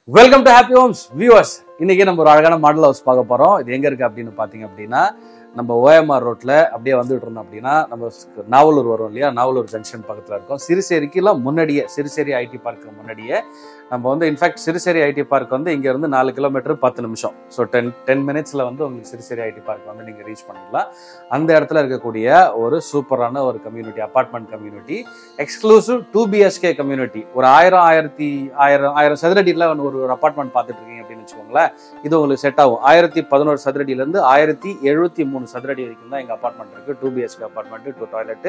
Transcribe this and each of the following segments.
Welcome to Happy Homes viewers. இன்னைக்கு நம்ம ஒரு அழகான மாடல் ஹவுஸ் பார்க்க போறோம். இது எங்க இருக்கு அப்படின்னு பாத்தீங்க அப்படின்னா நம்ம ஓஎம்ஆர் ரோட்ல அப்படியே வந்துட்டு இருந்தோம் அப்படின்னா நம்ம நாவலூர் வரும் இல்லையா, நாவலூர் ஜங்ஷன் பக்கத்துல இருக்கும். சிறுசேரிக்குலாம் முன்னாடியே, சிறுசேரி ஐடி பார்க்கு முன்னாடியே நம்ம வந்து இன்ஃபேக்ட் சிறுசேரி ஐடி பார்க் வந்து இங்க இருந்து 4 கிலோமீட்டர் 10 நிமிஷம். ஸோ 10 மினிட்ஸ்ல வந்து உங்களுக்கு சிறுசேரி ஐடி பார்க் வந்து நீங்க ரீச் பண்ணிடலாம். அந்த இடத்துல இருக்கக்கூடிய ஒரு சூப்பரான ஒரு community, apartment community, exclusive 2 BHK community. ஒரு 1000 சதுரடியில் ஒரு அபார்ட்மெண்ட் பார்த்துட்டு இருக்கீங்க அப்படின்னு வச்சுக்கோங்களேன். இது உங்களுக்கு செட் ஆகும். 1011 சதுரடியிலேருந்து 1073 சதுரடி வரைக்கும் தான் எங்க அபார்ட்மெண்ட் இருக்கு. 2 BHK அபார்ட்மெண்ட், 2 டாய்லெட்.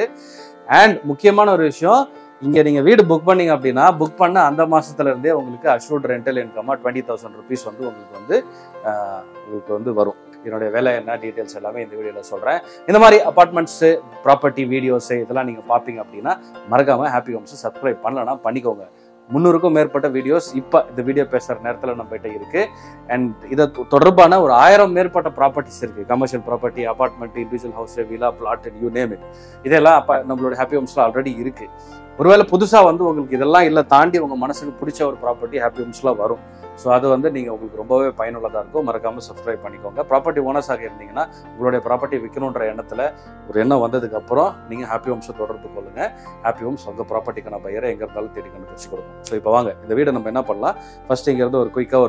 அண்ட் முக்கியமான ஒரு விஷயம், இங்க நீங்க வீடு புக் பண்ணீங்க அப்படின்னா புக் பண்ண அந்த மாசத்துல இருந்தே உங்களுக்கு அஷ்யூர்ட் ரெண்டல் இன்கமா 20,000 rupees வந்து உங்களுக்கு வந்து வரும். என்னுடைய வேலை என்ன, டீடைல்ஸ் எல்லாமே இந்த வீடியோல சொல்றேன். இந்த மாதிரி அபார்ட்மெண்ட்ஸ், ப்ராப்பர்ட்டி வீடியோஸ் இதெல்லாம் நீங்க பாப்பீங்க அப்படின்னா மறக்காம ஹாப்பி ஹோம்ஸ் சப்ஸ்கிரைப் பண்ணலன்னா பண்ணிக்கோங்க. 300க்கும் மேற்பட்ட வீடியோஸ் இப்போ இந்த வீடியோ பேசுற நேரத்தில் நம்ம கிட்ட இருக்கு. அண்ட் இதை தொடர்பான ஒரு 1000 மேற்பட்ட ப்ராப்பர்ட்டிஸ் இருக்கு. Commercial property, apartment, individual house, villa, flat, you name it. இதெல்லாம் நம்மளோட ஹாப்பி ஹோம்ஸ்ல ஆல்ரெடி இருக்கு. ஒருவேளை புதுசா வந்து உங்களுக்கு இதெல்லாம் இல்லை தாண்டி உங்க மனசுக்கு பிடிச்ச ஒரு ப்ராப்பர்ட்டி ஹாப்பி ஹோம்ஸ்ல வரும். ஸோ அது வந்து நீங்கள் உங்களுக்கு ரொம்பவே பயனுள்ளதாக இருக்கும். மறக்காமல் சப்ஸ்கிரைப் பண்ணிக்கோங்க. ப்ராப்பர்ட்டி ஓனர்ஸாக இருந்தீங்கன்னா உங்களுடைய ப்ராப்பர்ட்டி விற்கணுன்ற எண்ணத்தில் ஒரு எண்ணம் வந்ததுக்கப்புறம் நீங்கள் ஹாப்பி ஹோம்ஸை தொடர்பு கொள்ளுங்கள். ஹாப்பி ஹோம்ஸ் உங்கள் ப்ராப்பர்ட்டிக்கான பையரை எங்கே இருந்தாலும் தேடி கண்டுபிடிச்சு கொடுக்கும். ஸோ இப்போ வாங்க இந்த வீடை நம்ம என்ன பண்ணலாம், ஃபர்ஸ்ட் இங்கேருந்து ஒரு குயிக்காக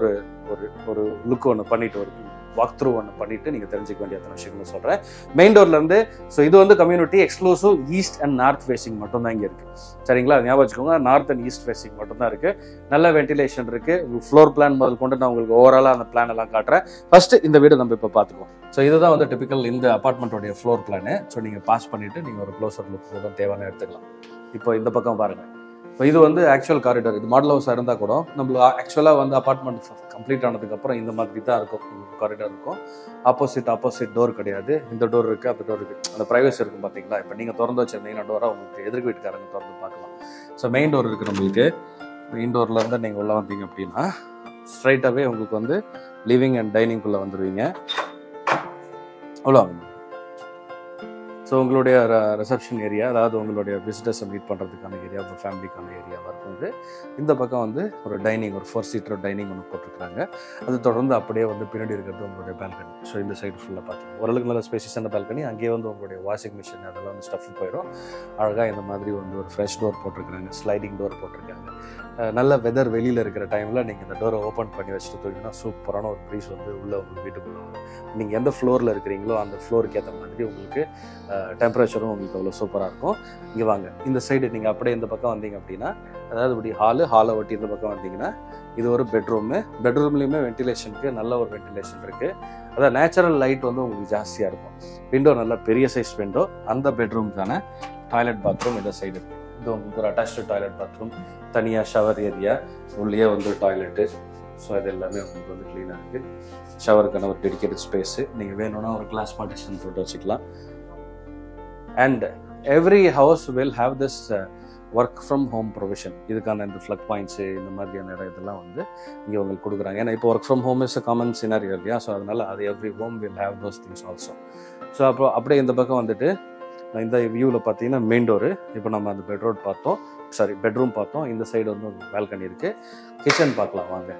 ஒரு லுக் ஒன்று பண்ணிட்டு, ஒரு வாக் த்ரூ ஒன்று பண்ணிட்டு நீங்கள் தெரிஞ்சுக்க வேண்டிய அத்தனை விஷயங்களும் சொல்கிறேன். மெயின் டோர்லேருந்து. ஸோ இது வந்து community exclusive east and north facing மட்டும்தான் இங்கே இருக்குது. சரிங்களா, ஞாபகம் வச்சுக்கோங்க. நார்த் அண்ட் ஈஸ்ட் ஃபேஸிங் மட்டும்தான் இருக்குது. நல்ல வென்டிலேஷன் இருக்குது. ஃப்ளோர் பிளான் முதல் கொண்டு நான் உங்களுக்கு ஓவராலாக அந்த பிளான் எல்லாம் காட்டுறேன். ஃபர்ஸ்ட் இந்த வீடு நம்ம இப்போ பார்த்துக்குவோம். ஸோ இதுதான் வந்து டிபிக்கல் இந்த அபார்ட்மெண்ட்டோடைய ஃப்ளோர் பிளானு. ஸோ நீங்கள் பாஸ் பண்ணிவிட்டு நீங்கள் ஒரு க்ளோசர் லுக் கூட தேவையான எடுத்துக்கலாம். இப்போ இந்த பக்கம் பாருங்கள். இப்போ இது வந்து ஆக்சுவல் காரிடார். இது மாடல் ஹவுஸாக இருந்தால் கூட நம்மளுக்கு ஆக்சுவலாக வந்து அபார்ட்மெண்ட் கம்ப்ளீட் ஆனதுக்கப்புறம் இந்த மாதிரி தான் இருக்கும், காரிடார் இருக்கும். ஆப்போசிட் டோர் கிடையாது. இந்த டோர் இருக்குது, அந்த டோர் இருக்குது. அந்த ப்ரைவசி இருக்கும் பார்த்தீங்களா. இப்போ நீங்கள் திறந்து வச்சிருந்தீங்கன்னா டோராக உங்களுக்கு எதிர்க்கு வீட்டுக்காரங்க திறந்து பார்க்கலாம். ஸோ மெயின் டோர் இருக்குது நம்மளுக்கு. மெயின் டோர்லேருந்து நீங்கள் உள்ளே வந்தீங்க அப்படின்னா ஸ்ட்ரைட்டாகவே உங்களுக்கு வந்து லிவிங் அண்ட் டைனிங்குள்ளே வந்துடுவீங்க. அவ்வளோ. ஸோ உங்களுடைய ரிசப்ஷன் ஏரியா, அதாவது உங்களுடைய விசிட்டர்ஸை மீட் பண்ணுறதுக்கான ஏரியா, உங்கள் ஃபேமிலிக்கான ஏரியாவாக இருக்கும். இந்த பக்கம் வந்து ஒரு டைனிங், ஒரு 4 சீட்டர் டைனிங் ஒன்று போட்டிருக்காங்க. அது தொடர்ந்து அப்படியே வந்து பின்னாடி இருக்கிறது உங்களுடைய பால்கனி. ஸோ இந்த சைடு ஃபுல்லாக பார்த்தீங்கன்னா ஓரளவுக்கு நல்ல ஸ்பேசியஸான பால்கனி. அங்கேயே வந்து உங்களுடைய வாஷிங் மிஷின் அதெல்லாம் வந்து ஸ்டஃப் போயிடும். அழகாக இந்த மாதிரி வந்து ஒரு ஃப்ரெஷ் டோர் போட்டிருக்காங்க, ஸ்லைடிங் டோர் போட்டிருக்காங்க. நல்ல வெதர் வெளியில் இருக்கிற டைமில் நீங்கள் இந்த டோரை ஓப்பன் பண்ணி வச்சுட்டு தூக்கினா சூப்பரான ஒரு ப்ரீஸ் வந்து உள்ளே உங்கள் வீட்டுக்குள்ளே வரும். நீங்கள் எந்த ஃப்ளோரில் இருக்கிறீங்களோ அந்த ஃப்ளோருக்கு ஏற்ற மாதிரி உங்களுக்கு டெம்பரேச்சரும் உங்களுக்கு அவ்வளோ சூப்பராக இருக்கும். இங்கே வாங்க, இந்த சைடு நீங்கள் அப்படியே இந்த பக்கம் வந்தீங்க அப்படின்னா, அதாவது இப்படி ஹாலை ஒட்டி இந்த பக்கம் வந்தீங்கன்னா இது ஒரு பெட்ரூமு. பெட்ரூம்லேயுமே வென்டிலேஷனுக்கு நல்ல ஒரு வென்டிலேஷன் இருக்குது. அதாவது நேச்சுரல் லைட் வந்து உங்களுக்கு ஜாஸ்தியாக இருக்கும். விண்டோ நல்ல பெரிய சைஸ் விண்டோ. அந்த பெட்ரூமுக்கான டாய்லெட் பாத்ரூம் இந்த சைடு இருக்குது. இது உங்களுக்கு ஒரு அட்டாச்சு டாய்லெட் பாத்ரூம், தனியாக ஷவர் ஏரியா, உள்ளே வந்து டாய்லெட்டு. ஸோ அது எல்லாமே உங்களுக்கு வந்து க்ளீனாக இருக்குது. ஷவருக்கான ஒரு டெடிக்கேட்டட் ஸ்பேஸு. நீங்கள் வேணும்னா ஒரு கிளாஸ் பார்ட்டிஷன் போட்டு வச்சுக்கலாம். And every house will have this work from home provision. இதுக்கான இந்த ஃப்ளக் பாயிண்ட்ஸு, இந்த மாதிரியான இடம் இதெல்லாம் வந்து இங்கே உங்களுக்கு கொடுக்குறாங்க. ஏன்னா இப்போ work from home is a common scenario இல்லையா. ஸோ அதனால் அது every home will have those things also. So அப்போ அப்படியே இந்த பக்கம் வந்துட்டு இந்த வியூவில் பார்த்தீங்கன்னா மெயின் டோரு. இப்போ நம்ம அந்த பெட்ரூம் பார்த்தோம். இந்த சைடு வந்து பால்கனி இருக்குது. கிச்சன் பார்க்கலாம் வாங்க.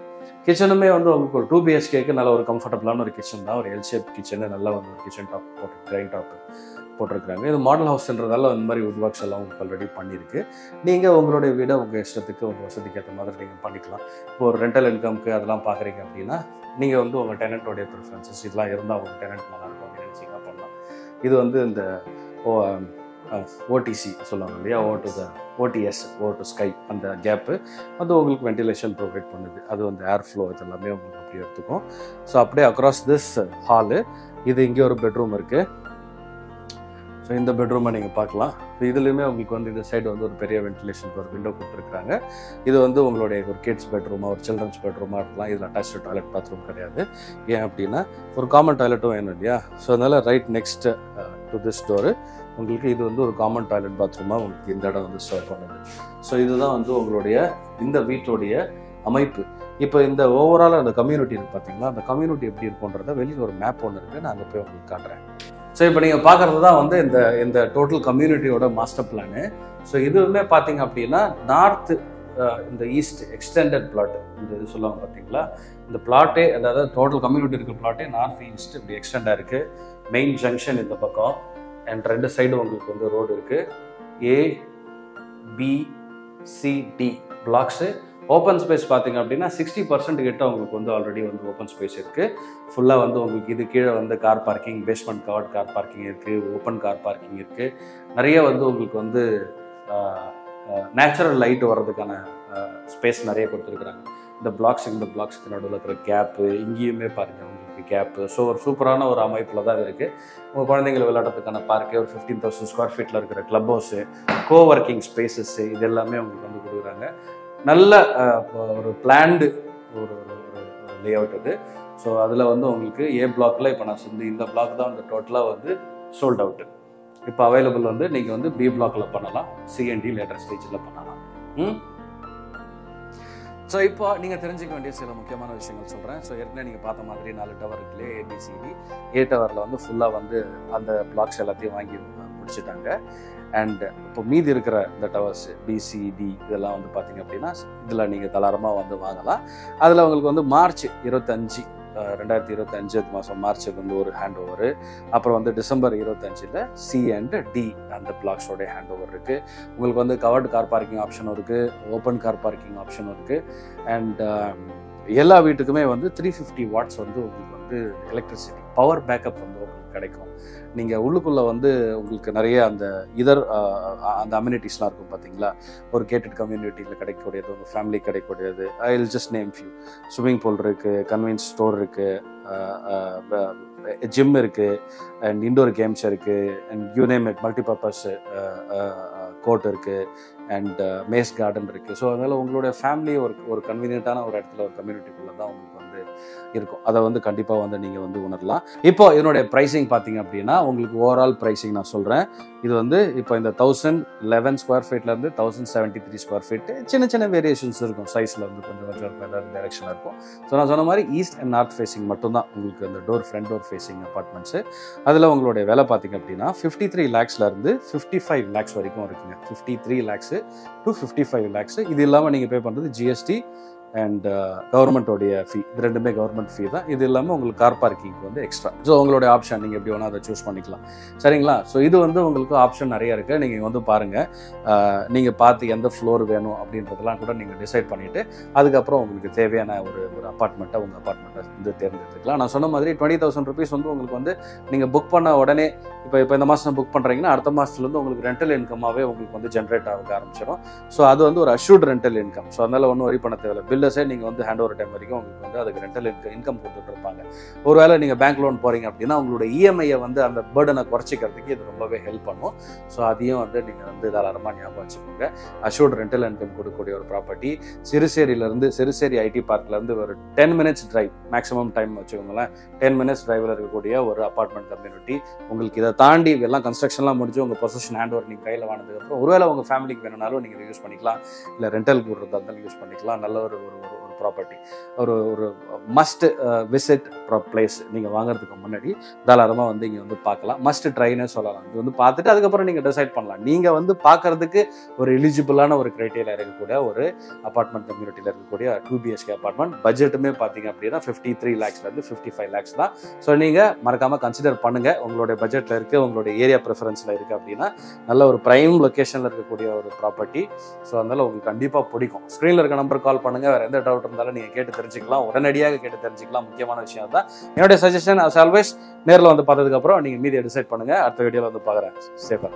கிச்சனுமே வந்து உங்களுக்கு ஒரு 2 BHKக்கு நல்ல ஒரு கம்ஃபர்டபுளான ஒரு கிச்சன் தான். ஒரு எல் ஷேப் கிச்சனு, நல்லா வந்து ஒரு கிச்சன் டாப் கிரைண்ட் டாப் போட்டிருக்கிறாங்க. இது மாடல் ஹவுஸ்ன்றதால இந்த மாதிரி வுட் ஒர்க்ஸ் எல்லாம் உங்களுக்கு ஆல்ரெடி பண்ணியிருக்கு. நீங்கள் உங்களுடைய வீடை உங்கள் இஷ்டத்துக்கு, உங்கள் வசதிக்கு ஏற்ற மாதிரி நீங்கள் பண்ணிக்கலாம். இப்போ ஒரு ரெண்டல் இன்கம்க்கு அதெல்லாம் பார்க்குறீங்க அப்படின்னா நீங்கள் வந்து உங்கள் டெனண்ட்டோடைய ப்ரிஃபரன்சஸ் இதெல்லாம் இருந்தால் உங்கள் டெனண்ட் நல்லா இருக்கும் அப்படின்னு நினச்சிங்கன்னா பண்ணலாம். இது வந்து இந்த ஓடிசி சொல்லுவாங்க இல்லையா, ஓடிஎஸ், ஓ டு ஸ்கை, அந்த கேப்பு வந்து உங்களுக்கு வென்டிலேஷன் ப்ரொவைட் பண்ணுது. அது வந்து ஏர் ஃப்ளோ இது எல்லாமே உங்களுக்கு அப்படியே எடுத்துக்கும். ஸோ அப்படியே அக்ராஸ் திஸ் ஹாலு இது இங்கே ஒரு பெட்ரூம் இருக்குது. ஸோ இந்த பெட்ரூமை நீங்கள் பார்க்கலாம். இதுலேயுமே உங்களுக்கு வந்து இந்த சைடு வந்து ஒரு பெரிய வென்டிலேஷனுக்கு ஒரு விண்டோ கொடுத்துருக்குறாங்க. இது வந்து உங்களுடைய ஒரு கிட்ஸ் பெட்ரூமாக, ஒரு சில்ட்ரன்ஸ் பெட்ரூமாக இருக்கலாம். இதில் அட்டாச்சு டாய்லெட் பாத்ரூம் கிடையாது. ஏன் அப்படின்னா ஒரு காமன் டாய்லெட்டும் வேணும் இல்லையா. ஸோ அதனால் right next to this door உங்களுக்கு இது வந்து ஒரு காமன் டாய்லெட் பாத்ரூமாக உங்களுக்கு இந்த இடம் வந்து சர்வ் பண்ணுது. ஸோ இதுதான் வந்து உங்களுடைய இந்த வீட்டுடைய அமைப்பு. இப்போ இந்த ஓவராலாக அந்த கம்யூனிட்டி இருக்குது பார்த்தீங்களா, அந்த கம்யூனிட்டி எப்படி இருக்குன்றத வெளியில் ஒரு மேப் ஒன்று இருக்குது, நான் அங்கே போய் உங்களுக்கு காட்டுறேன். ஸோ இப்போ நீங்கள் பார்க்குறது தான் வந்து இந்த டோட்டல் கம்யூனிட்டியோட மாஸ்டர் பிளானு. ஸோ இதுவுமே பார்த்தீங்க அப்படின்னா நார்த்து இந்த ஈஸ்ட் எக்ஸ்டெண்டட் பிளாட் இந்த இது சொல்லுவாங்க பார்த்தீங்களா, இந்த பிளாட்டே அதாவது டோட்டல் கம்யூனிட்டி இருக்கிற பிளாட்டே நார்த் ஈஸ்ட் இப்படி எக்ஸ்டெண்டாக இருக்குது. மெயின் ஜங்ஷன் இந்த பக்கம் அண்ட் 2 சைடு உங்களுக்கு வந்து ரோடு இருக்குது. ABCD blocks. ஓப்பன் ஸ்பேஸ் பார்த்தீங்க அப்படின்னா 60% கிட்ட உங்களுக்கு வந்து ஆல்ரெடி வந்து ஓப்பன் ஸ்பேஸ் இருக்குது. ஃபுல்லாக வந்து உங்களுக்கு இது கீழே வந்து car parking, basement covert car parking இருக்குது, ஓப்பன் கார் பார்க்கிங் இருக்குது. நிறைய வந்து உங்களுக்கு வந்து நேச்சுரல் லைட் வர்றதுக்கான ஸ்பேஸ் நிறைய கொடுத்துருக்குறாங்க. இந்த பிளாக்ஸுக்கு நடுவில் இருக்கிற கேப்பு இங்கேயுமே பாருங்கள் உங்களுக்கு கேப்பு. ஸோ ஒரு சூப்பரான ஒரு அமைப்பில் தான் இது இருக்குது. உங்கள் குழந்தைங்களை விளையாடுறதுக்கான பார்க்கு, ஒரு 15,000 ஸ்கொயர் ஃபீட்டில் இருக்கிற கிளப் ஹவுஸு, கோவொர்க்கிங் ஸ்பேசஸ்ஸு, இது எல்லாமே உங்களுக்கு வந்து கொடுக்குறாங்க. நல்ல ஒரு பிளான்டு ஒரு லே அவுட் இது. ஸோ அதில் வந்து உங்களுக்கு A பிளாக்ல இப்போ நான் சொல்லி இந்த பிளாக் தான் வந்து டோட்டலாக வந்து சோல்ட் அவுட்டு. இப்போ அவைலபிள் வந்து நீங்கள் வந்து B பிளாக்ல பண்ணலாம், C&D லேட்டர் ஸ்டேஜில் பண்ணலாம். ஸோ இப்போ நீங்கள் தெரிஞ்சுக்க வேண்டிய சில முக்கியமான விஷயங்கள் சொல்கிறேன். ஸோ ஏற்கனவே நீங்கள் பார்த்த மாதிரி 4 டவர் இருக்குல்லையே ABCD. A டவரில் வந்து ஃபுல்லாக வந்து அந்த பிளாக்ஸ் எல்லாத்தையும் வாங்கி முடிச்சுட்டாங்க. அண்ட் இப்போ மீதி இருக்கிற இந்த டவர்ஸ் BCD இதெல்லாம் வந்து பார்த்தீங்க அப்படின்னா இதில் நீங்கள் தாராளமாக வந்து வாங்கலாம். அதில் உங்களுக்கு வந்து மார்ச் 25 2025 மாதம் மார்ச்சுக்கு வந்து ஒரு ஹேண்ட் ஓவரு, அப்புறம் வந்து டிசம்பர் 25 C&D அந்த பிளாக்ஸோடைய ஹேண்ட் ஓவர் இருக்குது. உங்களுக்கு வந்து கவர்டு கார் பார்க்கிங் ஆப்ஷனும் இருக்குது, ஓப்பன் கார் பார்க்கிங் ஆப்ஷனும் இருக்குது. அண்ட் எல்லா வீட்டுக்குமே வந்து 350 வாட்ஸ் வந்து உங்களுக்கு வந்து எலக்ட்ரிசிட்டி பவர் பேக்கப் வந்து உங்களுக்கு கிடைக்கும். நீங்கள் உள்ளுக்குள்ளே வந்து உங்களுக்கு நிறைய அந்த அந்த அம்யூனிட்டிஸ்லாம் இருக்கும் பார்த்தீங்களா. ஒரு கேட்டட் கம்யூனிட்டியில் கிடைக்கக்கூடியது, உங்கள் ஃபேமிலி கிடைக்கக்கூடியது. I will just name few. Swimming pool இருக்குது, கன்வீனியன்ஸ் ஸ்டோர் இருக்குது, ஜிம் இருக்குது, அண்ட் இண்டோர் கேம்ஸ் இருக்குது, and you name it multipurpose court இருக்குது, அண்ட் மேஸ் கார்டன் இருக்குது. ஸோ அதனால் உங்களுடைய ஃபேமிலி ஒரு கன்வீனியன்ட்டான ஒரு இடத்துல ஒரு கம்யூனிட்டிக்குள்ளே தான் உங்களுக்கு வந்து இருக்கும். அதை வந்து கண்டிப்பாக வந்து நீங்கள் வந்து உணரலாம். இப்போ இதனுடைய ப்ரைஸிங் பார்த்தீங்க அப்படின்னா உங்களுக்கு ஓவரால் ப்ரைஸிங் நான் சொல்கிறேன். இது வந்து இப்போ இந்த 1011 ஸ்கொயர் ஃபீட்லேருந்து 1073 ஸ்கொயர் ஃபீட்டு சின்ன சின்ன வேரியேஷன்ஸ் இருக்கும். சைஸில் வந்து கொஞ்சம் கொஞ்சம் டைரக்ஷனாக இருக்கும். ஸோ நான் சொன்ன மாதிரி ஈஸ்ட் அண்ட் நார்த் ஃபேஸிங் மட்டும்தான் உங்களுக்கு அந்த ஃப்ரண்ட் டோர் ஃபேஸிங் அப்பார்ட்மெண்ட்ஸு. அதில் உங்களுடைய விலை பார்த்தீங்க அப்படின்னா 53 lakhsலேருந்து 55 lakhs வரைக்கும் இருக்குங்க. 53 lakhs to 55 lakhs. இது இல்லாமல் நீங்கள் பே பண்ணுறது GST அண்ட் கவர்மெண்ட்டோடைய ஃபீ. இது ரெண்டுமே கவர்மெண்ட் ஃபீ தான். இது இல்லாமல் உங்களுக்கு கார் பார்க்கிங் வந்து எக்ஸ்ட்ரா. ஸோ உங்களுடைய ஆப்ஷன் நீங்கள் எப்படி வேணால் அதை சூஸ் பண்ணிக்கலாம். சரிங்களா? ஸோ இது வந்து உங்களுக்கு ஆப்ஷன் நிறைய இருக்குது. நீங்கள் வந்து பாருங்கள், நீங்கள் பார்த்து எந்த ஃப்ளோர் வேணும் அப்படின்றதெல்லாம் கூட நீங்கள் டிசைட் பண்ணிவிட்டு அதுக்கப்புறம் உங்களுக்கு தேவையான ஒரு அப்பார்ட்மெண்ட்டை வந்து தேர்ந்தெடுத்துக்கலாம். நான் சொன்ன மாதிரி 20,000 rupees வந்து உங்களுக்கு வந்து நீங்கள் புக் பண்ண உடனே இப்போ இந்த மாதம் புக் பண்ணுறீங்கன்னா அடுத்த மாதத்துலேருந்து உங்களுக்கு ரெண்டல் இன்கமாகவே உங்களுக்கு வந்து ஜென்ரேட் ஆக ஆரம்பிச்சிடும். ஸோ அது வந்து ஒரு அஷ்யூர்ட் ரெண்டல் இன்கம். ஸோ அதனால் ஒன்றும் வரி பண்ண தேவையில்லை. பில்லஸே நீங்கள் வந்து ஹேண்ட் ஓவர் டைம் வரைக்கும் உங்களுக்கு வந்து அதுக்கு ரெண்டல் இன்கம் கொடுத்துட்டு இருப்பாங்க. ஒருவேளை நீங்கள் பேங்க் லோன் போகிறீங்க அப்படின்னா உங்களோட இஎம்ஐயை வந்து அந்த பேர்டனை குறைச்சிக்கிறதுக்கு இது ரொம்பவே ஹெல்ப் பண்ணும். ஸோ அதையும் வந்து நீங்கள் வந்து தாராளமாக ஞாபகம் வச்சுக்கோங்க. அஷ்யூர்ட் ரெண்டல் இன்கம் கொடுக்கக்கூடிய ஒரு ப்ராப்பர்ட்டி சிறுசேரி ஐடி பார்க்லேருந்து ஒரு 10 minutes டிரைவ் மேக்ஸிமம் டைம் வச்சுக்கோங்களேன். 10 minutes டிரைவில் இருக்கக்கூடிய ஒரு அப்பார்ட்மெண்ட் கம்யூனிட்டி. உங்களுக்கு இதை தாண்டி எல்லாம் கன்ஸ்ட்ரக்ஷன்லாம் முடிஞ்சு உங்கள் பொசிஷன் ஹேண்ட் ஓவர் நீங்கள் கையில் வாங்கினதுக்கப்புறம் ஒருவேளை உங்கள் ஃபேமிலிக்கு வேணும்னாலும் நீங்கள் யூஸ் பண்ணிக்கலாம், இல்லை ரெண்டல் கொடுறதா இருந்தாலும் யூஸ் பண்ணிக்கலாம். நல்ல ஒரு ப்ராப்பர்ட்டி, ஒரு மஸ்ட் விசிட் பிளேஸ். நீங்கள் வாங்குறதுக்கு முன்னாடி தாராளமாக வந்து இங்கே வந்து பார்க்கலாம். மஸ்ட் ட்ரைனே சொல்லலாம். இது வந்து பார்த்துட்டு அதுக்கப்புறம் நீங்கள் டிசைட் பண்ணலாம். நீங்கள் வந்து பார்க்கறதுக்கு ஒரு எலிஜிபிளான ஒரு கிரைட்டீரியா இருக்கக்கூடிய ஒரு அப்பார்ட்மெண்ட் கம்யூனிட்டியில் இருக்கக்கூடிய 2 BHK அப்பார்ட்மெண்ட். பட்ஜெட்டுமே பார்த்தீங்க அப்படின்னா 53 lakhsலேருந்து 55 lakhs தான். ஸோ நீங்கள் மறக்காமல் கன்சிடர் பண்ணுங்கள். உங்களுடைய பட்ஜெட்டில் இருக்குது, உங்களுடைய ஏரியா ப்ரிஃபரன்ஸில் இருக்குது அப்படின்னா நல்ல ஒரு ப்ரைம் லொக்கேஷனில் இருக்கக்கூடிய ஒரு ப்ராப்பர்ட்டி. ஸோ அதனால் உங்களுக்கு கண்டிப்பாக பிடிக்கும். ஸ்க்ரீனில் இருக்க நம்பர் கால் பண்ணுங்கள். வேறு எந்த டவுட் இருந்தாலும் நீங்கள் கேட்டு தெரிஞ்சுக்கலாம், உடனடியாக கேட்டு தெரிஞ்சுக்கலாம். முக்கியமான விஷயம் தான். என்னுடைய சஜஷன் ஆல்வேஸ் நேரில் வந்து பார்த்ததுக்கப்புறம் நீங்கள் மீதியை டிசைட் பண்ணுங்கள். அடுத்த வீடியோவில் வந்து பார்க்குறேன். சேஃபாக.